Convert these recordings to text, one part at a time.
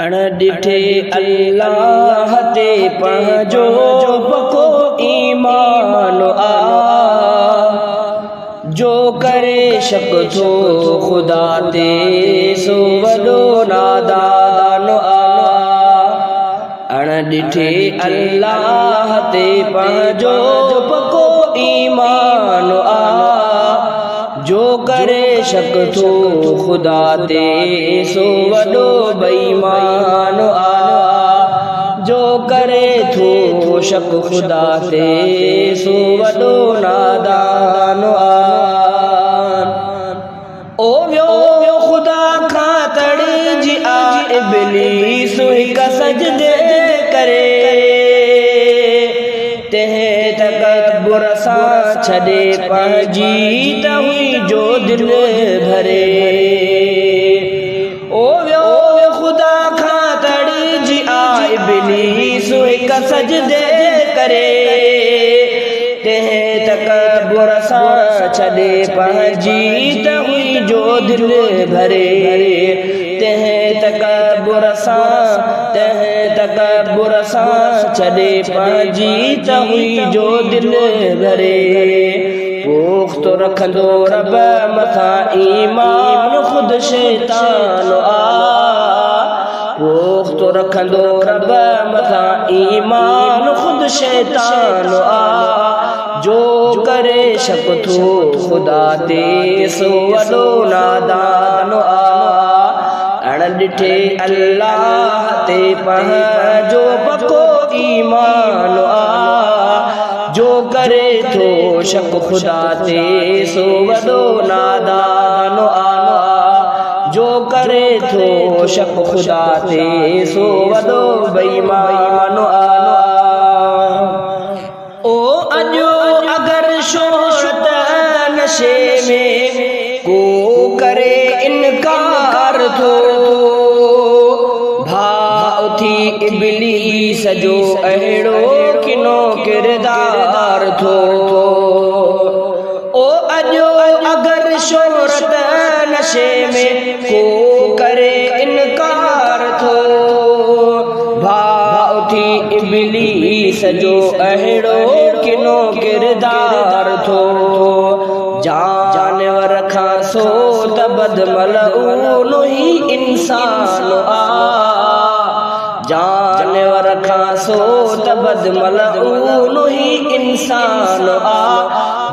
अण ॾिठे अल्लाह ते पंहिंजो पको ईमान आ, जो करे शक थो खुदा ते सो वॾो नादान आ। अण ॾिठे अल्लाह ते पंहिंजो पको ईमान आ, जो करे शक थो खुदा ते सो वॾो बेईमान आ। जो करे थो शक खुदा ते सो वॾो नादान आ। ओ वियो खुदा खां तड़िजी आ इब्लीस हिक सजदे करे, तंहिं तकब्बुर सां छॾे पंहिंजी तौहीद जो दिल भरे। ओ वियो खुदा खां तड़िजी आ इब्लीस हिक सजदे करे, तंहिं तकब्बुर सां छॾे पंहिंजी तौहीद जो दिल भरे। तंहिं तकब्बुर सां छॾे पंहिंजी तौहीद जो दिल भरे। पोख्त रखंदो रब मथां ईमान खुद शैतान आ, पोख्त रखंदो रब मथां ईमान खुद शैतान आ। जो करे शक थो खुदा ते सो वॾो नादान आ। अण ॾिठे अल्लाह ते पंहिंजो पको ईमान आ, जो करे थो शक खुदा ते सो वॾो नादान आ। जो करे थो शक खुदा ते सो वॾो बेईमान आ। ओ अॼु अगर शोहरत नशे में को करे इनकार थो, भाउ थी इब्लीस जो अहिड़ो किनो किरदार थो। ओ अॼु अगर शोहरत नशे में को करे इनकार थो, भाउ थी इब्लीस जो अहिड़ो किनो किरदार थो। जानवर खां सो त बदमलऊन ही इंसान आ, जानवर खां सो त बदमलऊन ही इंसान आ।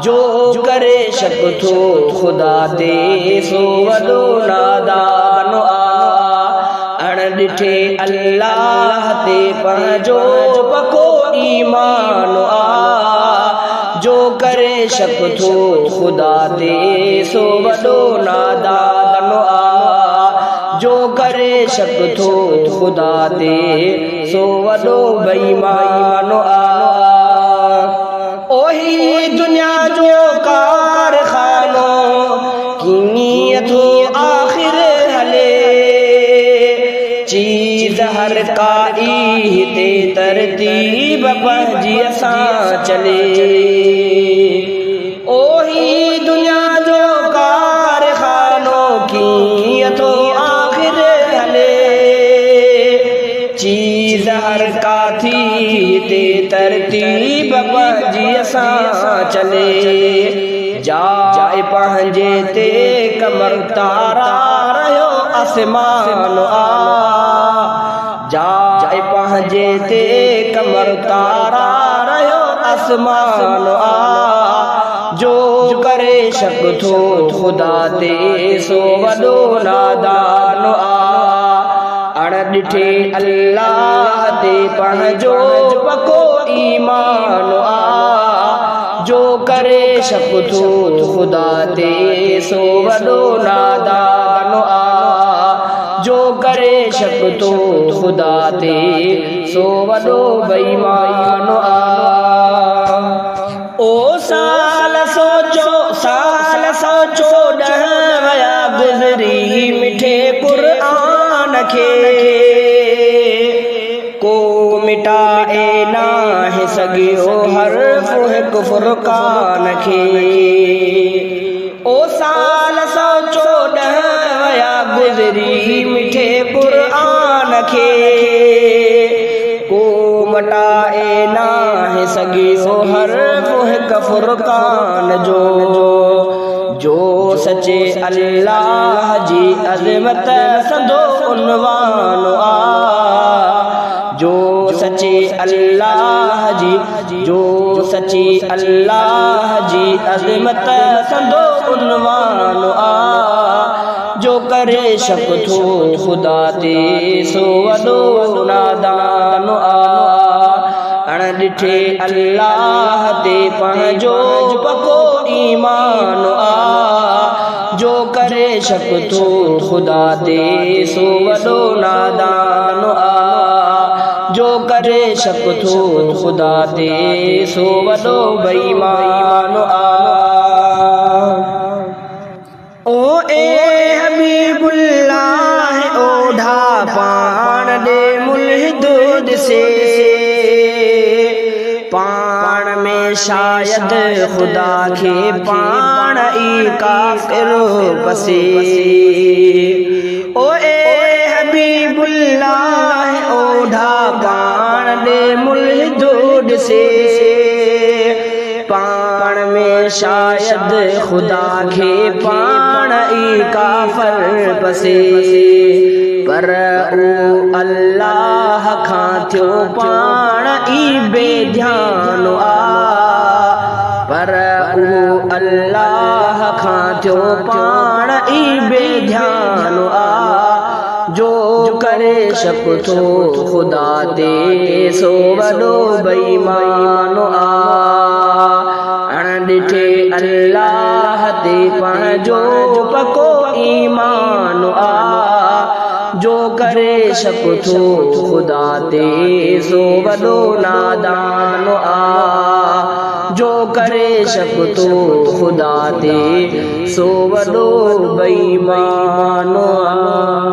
जो करे शक थो खुदा ते सो वॾो नादान आ। अण ॾिठे अल्लाह ते पंहिंजो पको ईमान आ, जो करे शक थो खुदा ते सो वॾो नादान आ। जो करे शक थो खुदा ते सो वॾो बेईमान आ। ओही दुनिया जो कारखानो कीअं थो आख़िर हले, चीज़ हर काई हिते तरतीब पंहिंजी सां चले। ओही दुनिया जो कारखानो कीअं थो आख़िर हले, चीज़ हर का थी हिते तरतीब पंहिंजी सां चले। जाए पंहिंजे ते कमर तारा रहियो आसमान आ, जाए पंहिंजे ते कमर तारा रहियो आसमान आ। जो करे शक थो खुदा ते सो वॾो नादान आ। अण ॾिठे अल्लाह ते पंहिंजो पको ईमान आ, जो करे शक थो खुदा ते सो वॾो नादान आ। जो करे शक थो खुदा ते सो वॾो बेईमान आ। ओ साल सोचो ॾह वया गुज़री मिठे क़ुरान खे, को मिटाए नाहे सघियो हर्फ़ हिकु फ़ुरक़ान खे। ओ साल सोचो ॾह वया गुज़री मिठे क़ुरान खे को मटाए ना है सगी सो हर हिक फुरकान जो सचे अल्लाह जी अज़मत सदो उन्वान आ जो सचे अल्लाह जी जो सची अल्लाह जी अज़मत सदो उन्वान आ जो करे शक थो खुदा ते सो वॾो नादान आ अण ॾिठे अल्लाह ते पंहिंजो पको ईमान आ जो करे शक थो खुदा ते सो वॾो नादान आ जो करे शक थो खुदा ते सो वॾो बेईमान आ ओ ए हबीबुल्लाह ओढ़ा पान दे मुल्हिद से पान में शायद खुदा के पान ई काफिर पसे ओ ए हबीबुल्लाह ओढ़ा पान दे मुल्हिद से पान में शायद खुदा के पान ई काफिर पसे पर ओ अल्लाह खां थियो पान ई बेध्यान आ पर ओ अल्लाह खां थियो पान ई बेध्यान आ जो करे शक थो खुदा ते सो वॾो बेईमान आ अण ॾिठे अल्लाह ते पंहिंजो पको ईमान आ जो करे शक थो खुदा ते सो वॾो नादान आ जो करे शक थो खुदा ते सो वॾो बेईमान आ